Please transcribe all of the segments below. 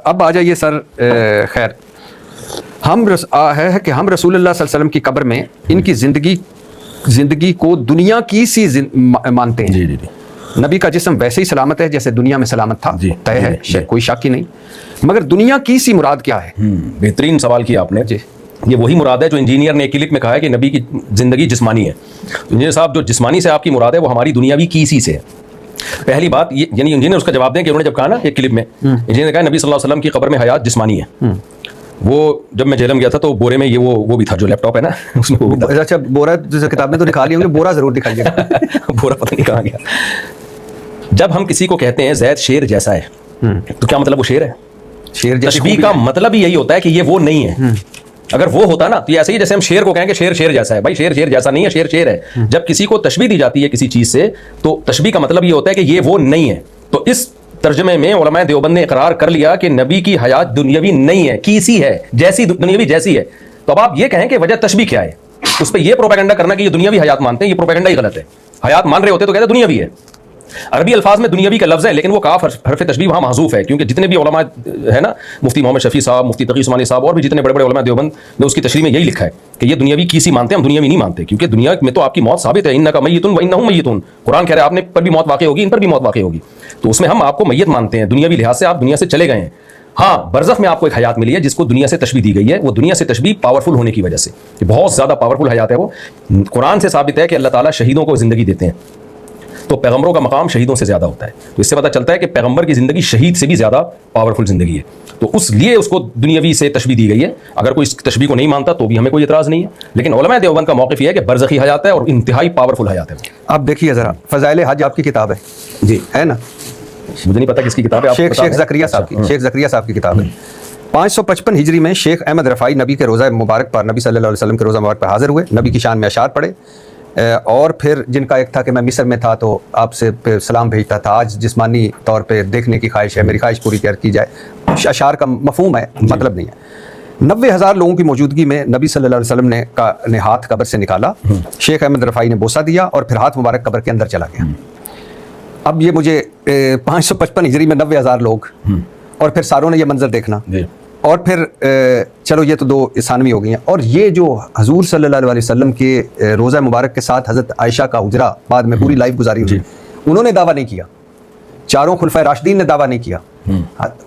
اب آ جائیے سر، خیر ہم ہے کہ ہم رسول اللہ صلی اللہ علیہ وسلم کی قبر میں ان کی زندگی کو دنیا کی سی مانتے ہیں. جی. نبی کا جسم ویسے ہی سلامت ہے جیسے دنیا میں سلامت تھا، طے ہے، کوئی شک ہی نہیں. مگر دنیا کی سی مراد کیا ہے؟ بہترین سوال کیا آپ نے. جی، یہ وہی مراد ہے جو انجینئر نے ایک کلک میں کہا ہے کہ نبی کی زندگی جسمانی ہے. انجینئر صاحب، جو جسمانی سے آپ کی مراد ہے وہ ہماری دنیاوی کیسی سے ہے. پہلی بات یہ، یعنی انجینئر اس کا جواب دیں کہ انہوں نے جب کہا نا ایک کلپ میں، انجینئر نے کہا نبی صلی اللہ علیہ وسلم کی قبر میں حیات جسمانی ہے. وہ جب میں جیلم گیا تھا تو بورے میں یہ وہ بھی تھا جو لیپ ٹاپ ہے نا اس میں وہ. اچھا، بورا کتاب میں تو دکھا لی ہوں گے، بورا ضرور دکھائیے گا. بورا پتہ نہیں کہاں گیا. جب ہم کسی کو کہتے ہیں زید شیر جیسا ہے تو کیا مطلب وہ شیر ہے؟ شیر جیسی تشبیہ کا مطلب ہی یہی ہوتا ہے کہ یہ وہ نہیں ہے. اگر وہ ہوتا نا تو یہ ایسے ہی جیسے ہم شیر کو کہیں کہ شیر جیسا ہے. بھائی شیر جیسا نہیں ہے، شیر ہے. جب کسی کو تشبیہ دی جاتی ہے کسی چیز سے تو تشبیہ کا مطلب یہ ہوتا ہے کہ یہ وہ نہیں ہے. تو اس ترجمے میں علماء دیوبند نے اقرار کر لیا کہ نبی کی حیات دنیاوی نہیں ہے، کیسی ہے، جیسی دنیاوی جیسی ہے. تو اب آپ یہ کہیں کہ وجہ تشبیہ کیا ہے، اس پہ یہ پروپیگنڈا کرنا کہ یہ دنیاوی حیات مانتے ہیں، یہ پروپیگنڈا ہی غلط ہے. حیات مان رہے ہوتے تو کہتے دنیاوی ہے. عربی الفاظ میں دنیاوی کا لفظ ہے لیکن وہ کاف حرف تشبیہ وہاں محذوف ہے، کیونکہ جتنے بھی علماء ہے نا، مفتی محمد شفیع صاحب، مفتی تقی عثمانی صاحب اور بھی جتنے بڑے علماء دیوبند نے اس کی تشریح میں یہی لکھا ہے کہ یہ دنیاوی کیسی مانتے ہیں، ہم دنیاوی نہیں مانتے. کیونکہ دنیا میں تو آپ کی موت ثابت ہے، انک میت و انہم میتون. قرآن کہہ رہا ہے آپ نے پر بھی موت واقع ہوگی، ان پر بھی موت واقع ہوگی. تو اس میں ہم آپ کو میت مانتے ہیں. دنیاوی لحاظ سے آپ دنیا سے چلے گئے ہیں. ہاں، برزخ میں آپ کو ایک حیات ملی ہے جس کو دنیا سے تشبیہ دی گئی ہے. وہ دنیا سے تشبیہ پاورفل ہونے کی وجہ سے، بہت زیادہ پاورفل حیات ہے. وہ قرآن سے ثابت ہے کہ اللہ تعالیٰ شہیدوں کو زندگی دیتے ہیں، تو پیغمبروں کا مقام شہیدوں سے زیادہ ہوتا ہے. تو اس سے پتہ چلتا ہے کہ پیغمبر کی زندگی شہید سے بھی زیادہ پاورفل زندگی ہے. تو اس لیے اس کو دنیاوی سے تشبیہ دی گئی ہے. اگر کوئی اس تشبیہ کو نہیں مانتا تو بھی ہمیں کوئی اعتراض نہیں ہے. لیکن علماء دیوبند کا موقف یہ ہے کہ برزخی حیات ہے اور انتہائی پاورفل حیات ہے. آپ دیکھیے ذرا، فضائل حج آپ کی کتاب ہے جی، ہے نا؟ مجھے نہیں پتا کس کی کتاب ہے. شیخ زکریا صاحب کی، شیخ زکریا صاحب کی کتاب ہے. 555 ہجری میں شیخ احمد رفاعی نبی کے روزہ مبارک پر، نبی صلی اللہ علیہ وسلم کے روزہ مبارک پر حاضر ہوئے. نبی کی شان میں اشعار پڑھے، اور پھر جن کا ایک تھا کہ میں مصر میں تھا تو آپ سے پھر سلام بھیجتا تھا، آج جسمانی طور پہ دیکھنے کی خواہش ہے، میری خواہش پوری کی جائے. اشعار کا مفہوم ہے، مطلب نہیں ہے. 90,000 لوگوں کی موجودگی میں نبی صلی اللہ علیہ وسلم نے ہاتھ قبر سے نکالا. شیخ احمد رفاعی نے بوسہ دیا اور پھر ہاتھ مبارک قبر کے اندر چلا گیا. اب یہ مجھے 555 ہجری میں 90,000 لوگ اور پھر ساروں نے یہ منظر دیکھنا، اور پھر چلو یہ تو دو ثانوی ہو گئی ہیں. اور یہ جو حضور صلی اللہ علیہ وسلم کے روزہ مبارک کے ساتھ حضرت عائشہ کا حجرہ بعد میں پوری لائف گزاری ہوئی، انہوں نے دعویٰ نہیں کیا. چاروں خلفائے راشدین نے دعویٰ نہیں کیا.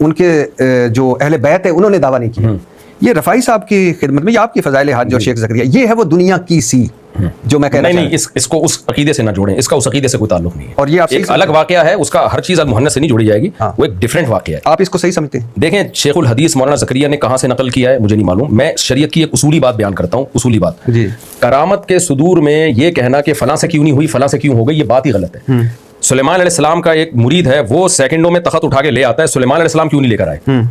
ان کے جو اہل بیت ہے انہوں نے دعویٰ نہیں کیا. یہ رفاعی صاحب کی خدمت میں، یہ آپ کی فضائل حج اور شیخ زکریا، یہ ہے وہ دنیا کی سی جو میں کہنا نہیں، اس کو اس عقیدے سے نہ جوڑیں. اس کا اس عقیدے سے کوئی تعلق نہیں ہے. اور یہ آپ ایک الگ واقعہ ہے، اس کا ہر چیز المحنت سے نہیں جوڑی جائے گی. وہ ایک ڈیفرنٹ واقعہ ہے. آپ اس کو صحیح سمجھتے ہیں؟ دیکھیں، شیخ الحدیث مولانا زکریا نے کہاں سے نقل کیا ہے مجھے نہیں معلوم. میں شریعت کی ایک اصولی بات بیان کرتا ہوں، اصولی بات. جی، کرامت کے صدور میں یہ کہنا کہ فلاں سے کیوں نہیں ہوئی، فلاں سے کیوں ہو گئی، یہ بات ہی غلط ہے. سلیمان علیہ السلام کا ایک مرید ہے، وہ سیکنڈوں میں تخت اٹھا کے لے آتا ہے. سلیمان علیہ السلام کیوں نہیں لے کر آئے؟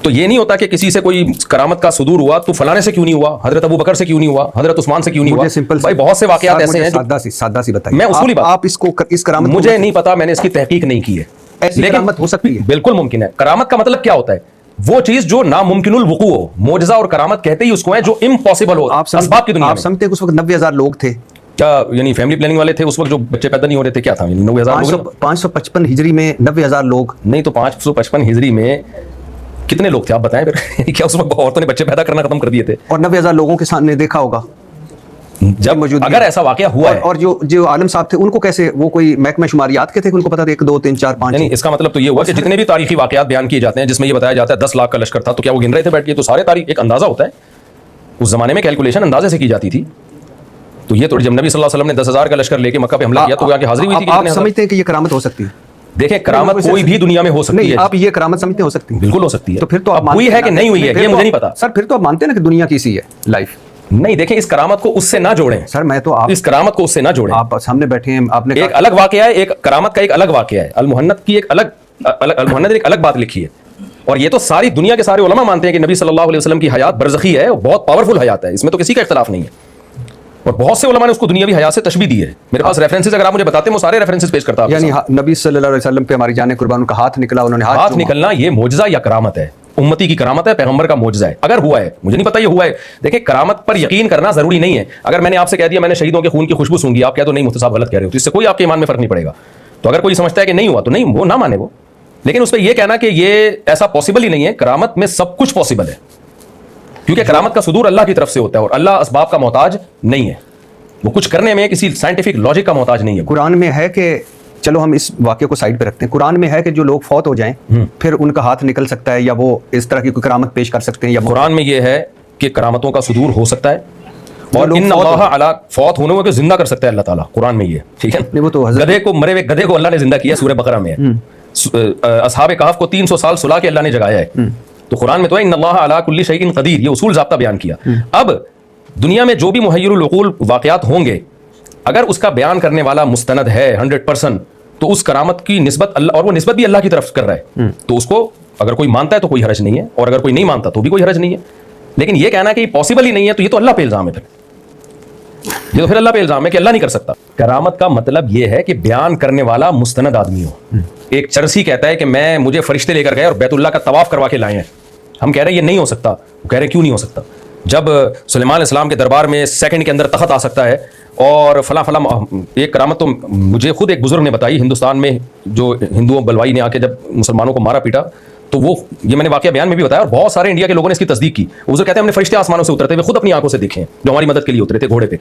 تو یہ نہیں ہوتا کہ کسی سے کوئی کرامت کا صدور ہوا تو فلانے سے کیوں نہیں ہوا، حضرت ابو بکر سے کیوں نہیں ہوا، حضرت عثمان سے کیوں نہیں ہوا. بھائی بہت سے واقعات ایسے ہیں. سادہ سی بتائیے. میں اصولی بات، آپ اس کو اس کرامت، مجھے نہیں پتا، میں نے اس کی تحقیق نہیں کی ہے. ایسی کرامت ہو سکتی ہے؟ بالکل ممکن ہے. کرامت کا مطلب کیا ہوتا ہے؟ وہ چیز جو ناممکن الوقوع ہو. معجزہ اور کرامت کہتے ہی اس کو ہے جو امپاسبل ہو اسباب کی دنیا میں. آپ سمجھتے ہیں کہ اس وقت 90,000 لوگ تھے کیا؟ یعنی فیملی پلاننگ والے تھے اس وقت جو بچے پیدا نہیں ہو رہے تھے، کیا تھا؟ 90,000 لوگ. 555 ہجری میں 90,000 لوگ نہیں تو 555 ہجری میں کتنے لوگ تھے آپ بتائیں پھر. کیا اس وقت عورتوں نے بچے پیدا کرنا ختم کر دیے تھے؟ اور 90,000 لوگوں کے سامنے دیکھا ہوگا جب اگر ایسا واقعہ ہوا ہے. اور جو عالم صاحب تھے ان کو کیسے، وہ کوئی محکمہ شماریات کے تھے کہ ان کو پتا تھا 1 2 3 4 5؟ یعنی اس کا مطلب تو یہ ہوا کہ جتنے بھی تاریخی واقعات بیان کیے جاتے ہیں جس میں یہ بتایا جاتا ہے 10 لاکھ کا لشکر تھا، تو کیا وہ گن رہے تھے بیٹھ کے؟ تو سارے تاریخ ایک اندازہ ہوتا ہے. اس زمانے میں کیلکولیشن اندازے سے کی جاتی تھی. تو یہ تو جب نبی صلی اللہ علیہ وسلم نے 10,000 کا لشکر لے کے مکہ پہ حملہ کیا تو وہاں کی حاضری ہوئی تھی. آپ سمجھتے ہیں کہ یہ کرامت ہو سکتی ہے؟ دیکھیں، کرامت کوئی بھی دنیا میں ہو سکتی ہے. آپ یہ کرامت سمجھتے ہو سکتی ہے؟ بالکل ہو سکتی ہے. تو پھر تو آپ ہوئی ہے کہ نہیں ہوئی ہے یہ مجھے نہیں پتا سر. پھر تو آپ مانتے ہیں نا کہ دنیا کی سی ہے لائف؟ نہیں، دیکھیں اس کرامت کو اس سے نہ جوڑیں سر. میں تو اس کرامت کو اس سے نہ جوڑیں. آپ سامنے بیٹھے ہیں، آپ نے ایک الگ واقعہ ہے، ایک کرامت کا ایک الگ واقعہ ہے. المحنت کی ایک المحنت ایک الگ بات لکھی ہے. اور یہ تو ساری دنیا کے سارے علماء مانتے ہیں کہ نبی صلی اللہ علیہ وسلم کی حیات برزخی ہے، بہت پاورفل حیات ہے. اس میں تو کسی کا اختلاف نہیں ہے. اور بہت سے علماء نے اس کو دنیاوی حیات سے تشبیہ دی ہے. میرے پاس ریفرنسز اگر آپ مجھے بتاتے ہیں میں سارے ریفرنسز پیش کرتا ہوں. یعنی نبی صلی اللہ علیہ وسلم پہ ہماری جانیں قربان، ان کا ہاتھ نکلا، انہوں نے ہاتھ نکلنا یہ معجزہ یا کرامت ہے؟ امتی کی کرامت ہے، پیغمبر کا معجزہ ہے. اگر ہوا ہے، مجھے نہیں پتا یہ ہوا ہے. دیکھیں، کرامت پر یقین کرنا ضروری نہیں ہے. اگر میں نے آپ سے کہہ دیا میں نے شہیدوں کے خون کی خوشبو سونگی، آپ کہہ دو نہیں مفتی صاحب غلط کہہ رہے ہو، تو اس سے کوئی آپ کے ایمان میں فرق نہیں پڑے گا. تو اگر کوئی سمجھتا ہے کہ نہیں ہوا تو نہیں، وہ نہ مانے. وہ لیکن اس پہ یہ کہنا کہ یہ ایسا پاسبل ہی نہیں ہے. کرامت میں سب کچھ پاسبل ہے, کیونکہ کرامت کا صدور اللہ کی طرف سے ہوتا ہے, اور اللہ اسباب کا محتاج نہیں ہے, وہ کچھ کرنے میں کسی سائنٹیفک لاجک کا محتاج نہیں ہے. قرآن میں ہے کہ چلو ہم اس واقعے کو سائڈ پہ رکھتے ہیں, قرآن میں ہے کہ جو لوگ فوت ہو جائیں پھر ان کا ہاتھ نکل سکتا ہے, یا وہ اس طرح کی کوئی کرامت پیش کر سکتے ہیں, یا قرآن میں یہ ہے کہ کرامتوں کا صدور ہو سکتا ہے, اور لوگ ان اللہ علی فوت ہونے کو زندہ کر سکتا ہے اللہ تعالیٰ, قرآن میں یہ, ٹھیک ہے. وہ تو گدھے کو, مرے ہوئے گدھے کو اللہ نے زندہ کیا, سورہ بقرہ میں ہے. اصحاب کہف کو 300 سال سلا کے اللہ نے جگایا ہے, تو قرآن میں تو ہے ان اللہ علی کل شیء قدیر, یہ اصول ضابطہ بیان کیا. اب دنیا میں جو بھی محیر العقول واقعات ہوں گے, اگر اس کا بیان کرنے والا مستند ہے 100%, تو اس کرامت کی نسبت اللہ, اور وہ نسبت بھی اللہ کی طرف کر رہا ہے, تو اس کو اگر کوئی مانتا ہے تو کوئی حرج نہیں ہے, اور اگر کوئی نہیں مانتا تو بھی کوئی حرج نہیں ہے. لیکن یہ کہنا کہ یہ پاسبل ہی نہیں ہے, تو یہ تو اللہ پہ الزام ہے, یہ تو پھر اللہ پہ الزام ہے کہ اللہ نہیں کر سکتا. کرامت کا مطلب یہ ہے کہ بیان کرنے والا مستند آدمی ہو. ایک چرسی کہتا ہے کہ مجھے فرشتے لے کر گئے اور بیت اللہ کا طواف کروا کے لائے ہیں, ہم کہہ رہے ہیں یہ نہیں ہو سکتا. وہ کہہ رہے ہیں کیوں نہیں ہو سکتا, جب سلیمان علیہ السلام کے دربار میں سیکنڈ کے اندر تخت آ سکتا ہے, اور فلاں فلاں. ایک کرامت تو مجھے خود ایک بزرگ نے بتائی, ہندوستان میں جو ہندوؤں بلوائی نے آ کے جب مسلمانوں کو مارا پیٹا, تو وہ یہ میں نے واقعہ بیان میں بھی بتایا, اور بہت سارے انڈیا کے لوگوں نے اس کی تصدیق کی. وہ کہتے ہیں ہم نے فرشتے آسمانوں سے اترتے ہوئے خود اپنی آنکھوں سے دیکھے ہیں, جو ہماری مدد کے لیے اترے تھے گھوڑے پہ.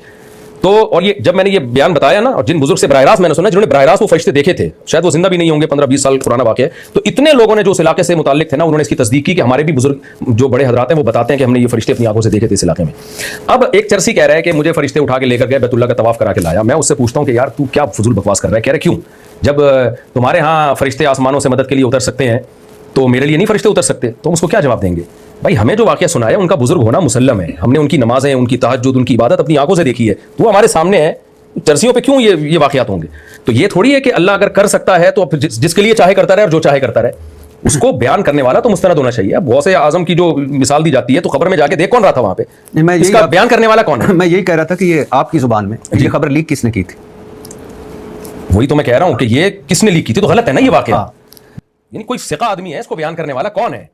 تو اور یہ جب میں نے یہ بیان بتایا نا, اور جن بزرگ سے براہ راست میں نے سنا, جنہوں نے براہ راست وہ فرشتے دیکھے تھے, شاید وہ زندہ بھی نہیں ہوں گے, 15-20 سال پرانا واقعہ ہے, تو اتنے لوگوں نے جو اس علاقے سے متعلق تھے نا, انہوں نے اس کی تصدیق کی کہ ہمارے بھی بزرگ جو بڑے حضرات ہیں وہ بتاتے ہیں کہ ہم نے یہ فرشتے اپنی آنکھوں سے دیکھے تھے اس علاقے میں. اب ایک چرسی کہہ رہا ہے کہ مجھے فرشتے اٹھا کے لے کر گئے, بیت اللہ کا طواف کرا کے لایا. میں اس سے پوچھتا ہوں کہ یار تو کیا فضول بکواس کر رہا ہے. کہہ رہے کیوں, جب تمہارے ہاں فرشتے آسمانوں سے مدد کے لیے اتر سکتے ہیں تو میرے لیے نہیں فرشتے اتر سکتے. تو ہم اس کو کیا جواب دیں گے؟ بھائی ہمیں جو واقعہ سنایا ان کا بزرگ ہونا مسلم ہے, ہم نے ان کی نمازیں, ان کی تہجد, ان کی عبادت اپنی آنکھوں سے دیکھی ہے, تو وہ ہمارے سامنے ہے. چرسیوں پہ کیوں یہ واقعات ہوں گے؟ تو یہ تھوڑی ہے کہ اللہ اگر کر سکتا ہے تو جس کے لیے چاہے کرتا رہے, اور جو چاہے کرتا رہے, اس کو بیان کرنے والا تو مستند ہونا چاہیے. غوث اعظم کی جو مثال دی جاتی ہے, تو قبر میں جا کے دیکھ کون رہا تھا وہاں پہ, اس کا بیان کرنے والا کون ہے؟ میں یہی کہہ رہا تھا کہ یہ آپ کی زبان میں یہ خبر لیک کس نے کی تھی؟ وہی تو میں کہہ رہا ہوں کہ یہ کس نے لیک کی تھی, تو غلط ہے نا یہ واقعہ. یعنی کوئی ثقہ آدمی ہے, اس کو بیان کرنے والا کون ہے؟